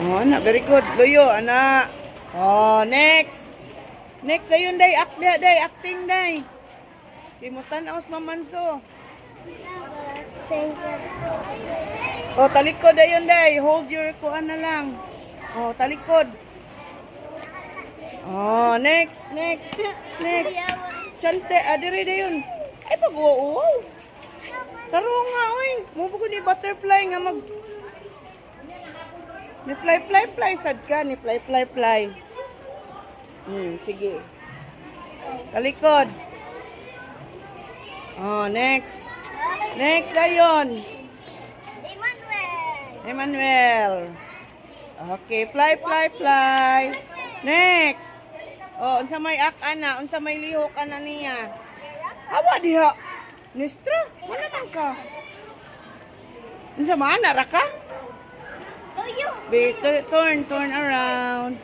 Oh, anak, very good. Luyo, anak. Oh, next. Next, dayon, day. Act, day. Acting, day. Kimutan ako sa mamanso. Oh, talikod, dayon, day. Hold your kuan na lang. Oh, talikod. Oh, next. Next. Chante, adire dayon. Ay, pag-uwaw. Taro nga, oy. Mubuko ni butterfly nga mag... Ni fly. Sad ka, ni fly. Sige. Talikod. Oh, next. Next, dayon. Emmanuel. Okay, fly. Next. Oh, unsa may ana, unsa may lihok ana niya. Awa diha. Nestra, wala man ka. Unsa man ra ka? Turn around.